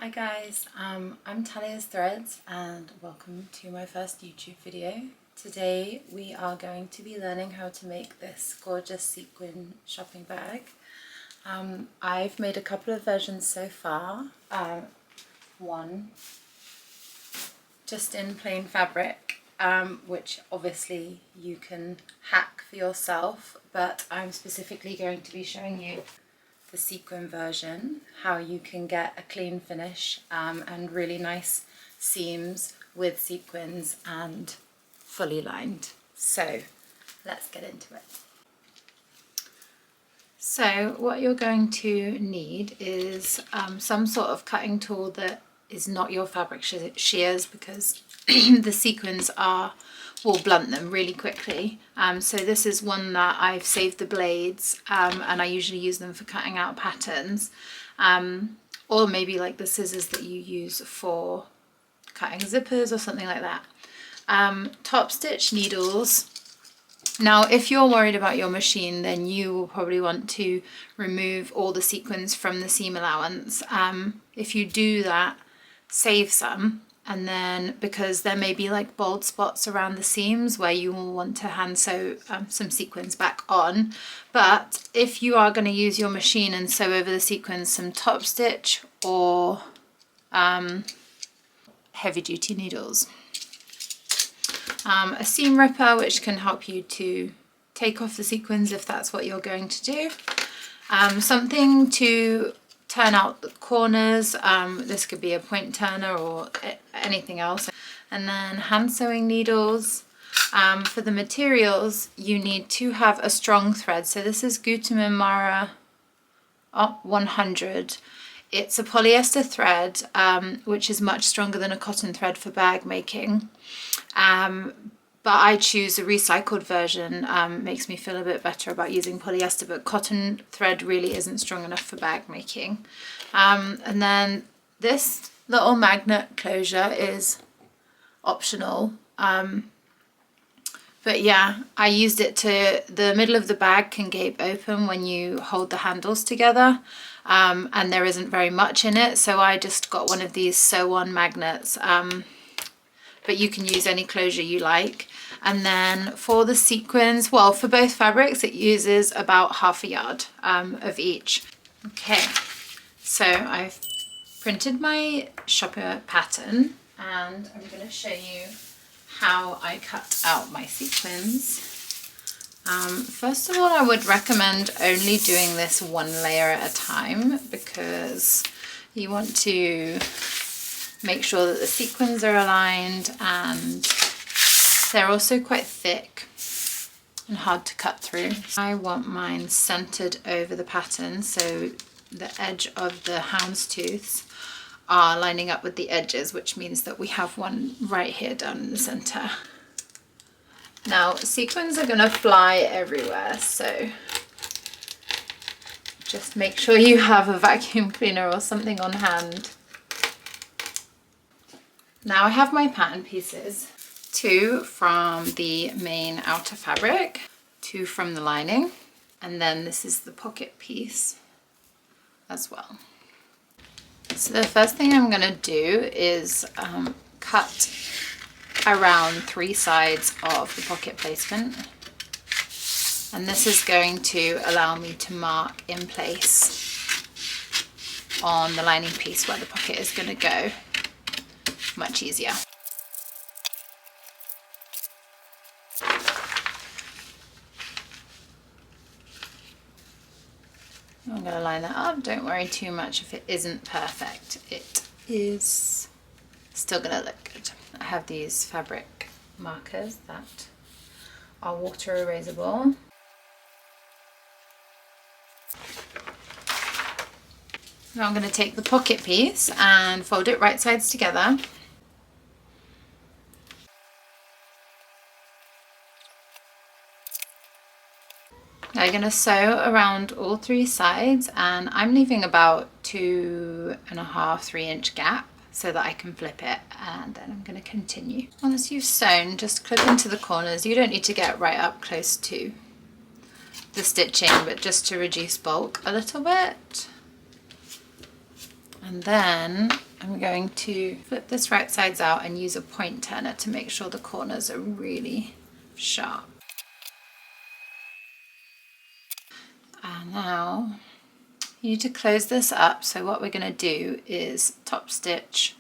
Hi guys, I'm Thalias Threads and welcome to my first YouTube video. Today we are going to be learning how to make this gorgeous sequin shopping bag. I've made a couple of versions so far. One just in plain fabric, which obviously you can hack for yourself, but I'm specifically going to be showing you the sequin version, how you can get a clean finish and really nice seams with sequins and fully lined. So let's get into it. So what you're going to need is some sort of cutting tool that is not your fabric shears, because the sequins will blunt them really quickly. So this is one that I've saved the blades and I usually use them for cutting out patterns, or maybe like the scissors that you use for cutting zippers or something like that. Top stitch needles. Now if you're worried about your machine, then you will probably want to remove all the sequins from the seam allowance. If you do that, save some. And then, because there may be like bald spots around the seams where you will want to hand sew some sequins back on. But if you are going to use your machine and sew over the sequins some top stitch or heavy duty needles. A seam ripper, which can help you to take off the sequins if that's what you're going to do. Something to turn out the corners. This could be a point turner or anything else. And then hand sewing needles. For the materials, you need to have a strong thread. So this is Gutamin Mara 100. It's a polyester thread, which is much stronger than a cotton thread for bag making. But I choose a recycled version. Makes me feel a bit better about using polyester, but cotton thread really isn't strong enough for bag making. And then this little magnet closure is optional. But yeah, I used it to, the middle of the bag can gape open when you hold the handles together, and there isn't very much in it, so I just got one of these sew-on magnets. But you can use any closure you like. And then for the sequins, well, for both fabrics, it uses about ½ yard of each. Okay, so I've printed my shopper pattern and I'm going to show you how I cut out my sequins. First of all, I would recommend only doing this one layer at a time, because you want to make sure that the sequins are aligned, and they're also quite thick and hard to cut through. I want mine centered over the pattern, so the edge of the houndstooths are lining up with the edges, which means that we have one right here down in the center. Now sequins are going to fly everywhere, so just make sure you have a vacuum cleaner or something on hand. Now I have my pattern pieces, 2 from the main outer fabric, 2 from the lining, and then this is the pocket piece as well. So the first thing I'm going to do is cut around 3 sides of the pocket placement, and this is going to allow me to mark in place on the lining piece where the pocket is going to go. Much easier. I'm going to line that up. Don't worry too much if it isn't perfect. It is still going to look good. I have these fabric markers that are water erasable. Now I'm going to take the pocket piece and fold it right sides together. Now you're going to sew around all 3 sides, and I'm leaving about 2.5–3 inch gap so that I can flip it, and then I'm going to continue. Once you've sewn, just clip into the corners. You don't need to get right up close to the stitching, but just to reduce bulk a little bit. And then I'm going to flip this right sides out and use a point turner to make sure the corners are really sharp. And now you need to close this up. So what we're going to do is top stitch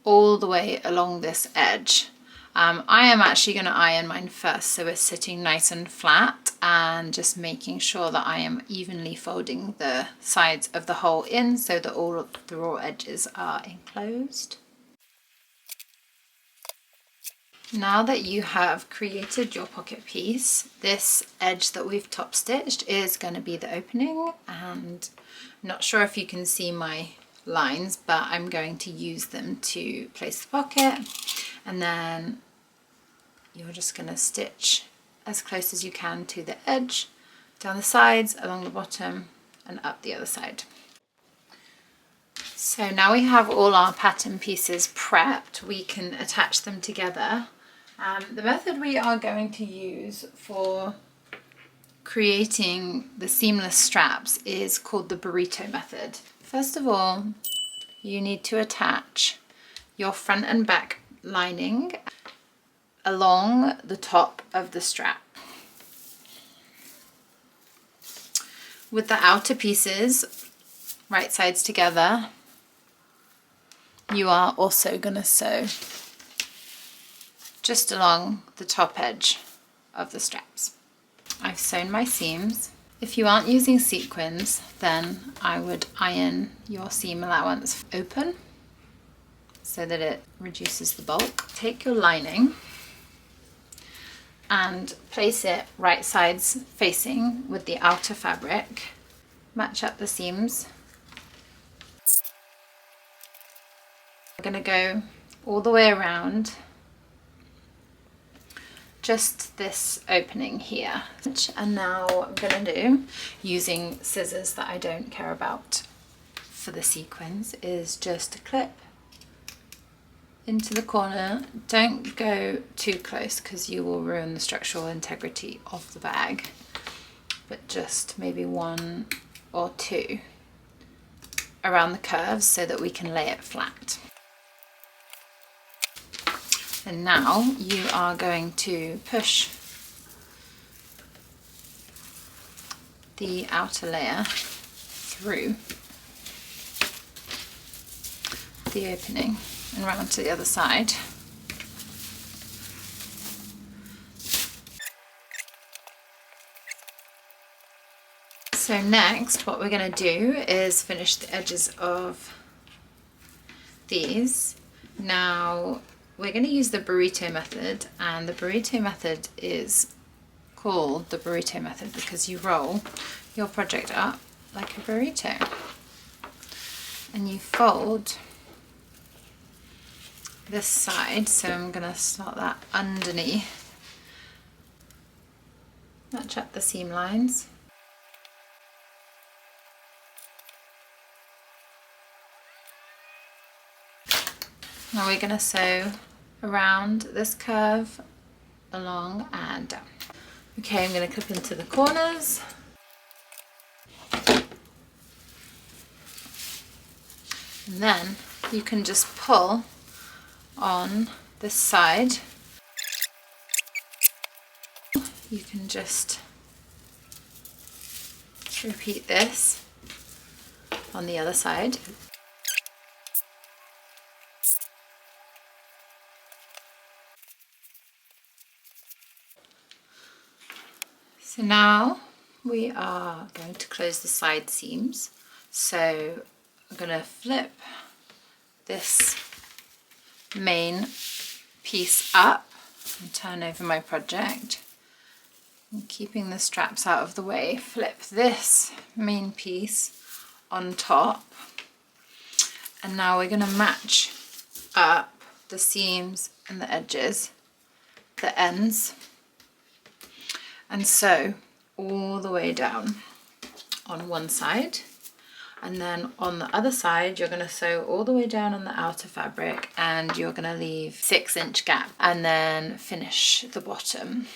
all the way along this edge. I am actually going to iron mine first, so it's sitting nice and flat, and just making sure that I am evenly folding the sides of the hole in so that all of the raw edges are enclosed. Now that you have created your pocket piece, this edge that we've top stitched is going to be the opening, and I'm not sure if you can see my lines, but I'm going to use them to place the pocket, and then you're just going to stitch as close as you can to the edge, down the sides, along the bottom, and up the other side. So now we have all our pattern pieces prepped, we can attach them together. The method we are going to use for creating the seamless straps is called the burrito method. First of all, you need to attach your front and back lining along the top of the strap. With the outer pieces, right sides together, you are also going to sew just along the top edge of the straps. I've sewn my seams. If you aren't using sequins, then I would iron your seam allowance open so that it reduces the bulk. Take your lining and place it right sides facing with the outer fabric. Match up the seams. We're going to go all the way around just this opening here. And now what I'm going to do, using scissors that I don't care about for the sequins, is just a clip into the corner. Don't go too close because you will ruin the structural integrity of the bag, but just maybe 1 or 2 around the curves so that we can lay it flat. And now you are going to push the outer layer through the opening and round to the other side. So next what we're going to do is finish the edges of these. Now we're going to use the burrito method, and the burrito method is called the burrito method because you roll your project up like a burrito and you fold this side. So I'm going to slot that underneath, match up the seam lines. Now we're going to sew around this curve, along and down. Okay, I'm going to clip into the corners. And then you can just pull on this side. You can just repeat this on the other side. So now we are going to close the side seams. So I'm going to flip this main piece up and turn over my project. And keeping the straps out of the way, flip this main piece on top. And now we're going to match up the seams and the edges, the ends, and sew all the way down on one side, and then on the other side you're going to sew all the way down on the outer fabric, and you're going to leave 6-inch gap and then finish the bottom.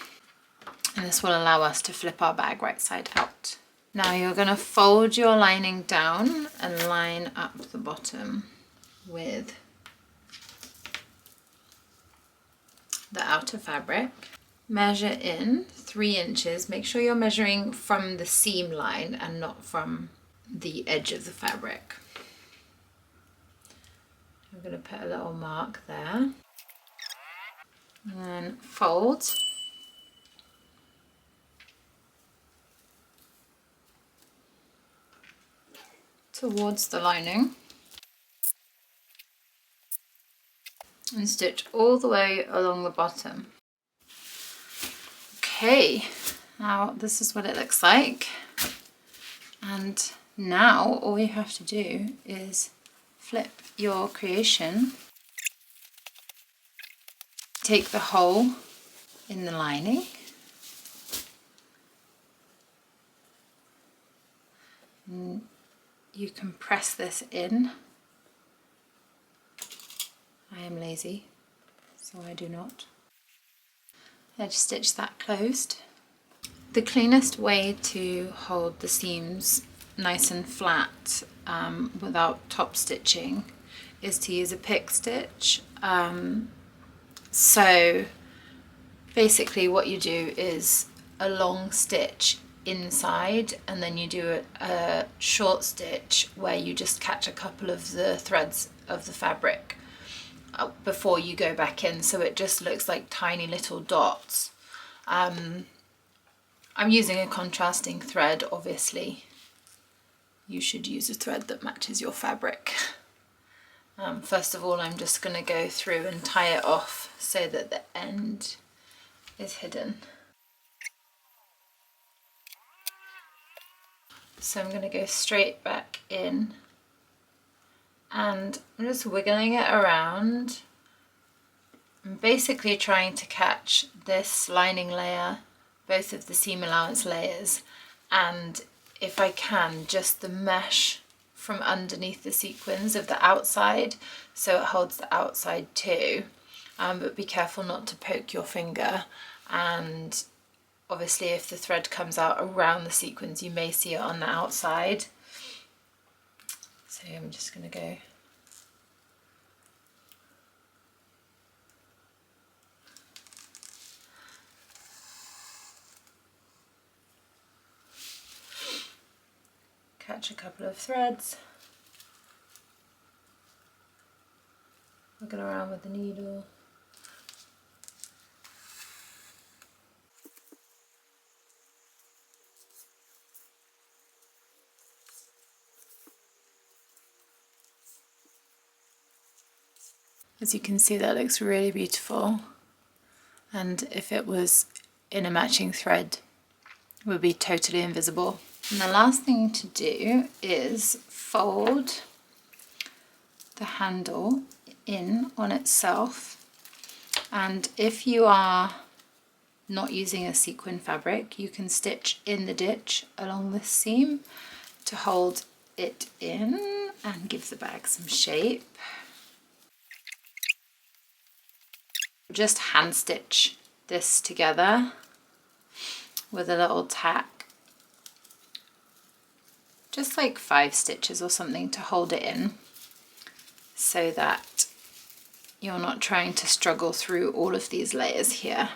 And this will allow us to flip our bag right side out. Now you're going to fold your lining down and line up the bottom with the outer fabric. Measure in 3 inches. Make sure you're measuring from the seam line and not from the edge of the fabric. I'm going to put a little mark there. And then fold. Towards the lining. And stitch all the way along the bottom. Okay, now this is what it looks like. And now all you have to do is flip your creation. Take the hole in the lining. And you can press this in. I am lazy, so I do not. Edge stitch that closed. The cleanest way to hold the seams nice and flat without top stitching is to use a pick stitch. So basically what you do is a long stitch inside, and then you do a short stitch where you just catch a couple of the threads of the fabric before you go back in, so it just looks like tiny little dots. I'm using a contrasting thread, obviously. You should use a thread that matches your fabric. First of all, I'm just going to go through and tie it off so that the end is hidden. So I'm going to go straight back in. And I'm just wiggling it around. I'm basically trying to catch this lining layer, both of the seam allowance layers, and if I can, just the mesh from underneath the sequins of the outside, so it holds the outside too. But be careful not to poke your finger, and obviously if the thread comes out around the sequins you may see it on the outside. So I'm just going to go catch a couple of threads, wiggle around with the needle. As you can see, that looks really beautiful, and if it was in a matching thread it would be totally invisible. And the last thing to do is fold the handle in on itself, and if you are not using a sequin fabric you can stitch in the ditch along this seam to hold it in and give the bag some shape. Just hand stitch this together with a little tack, just like 5 stitches or something to hold it in, so that you're not trying to struggle through all of these layers here.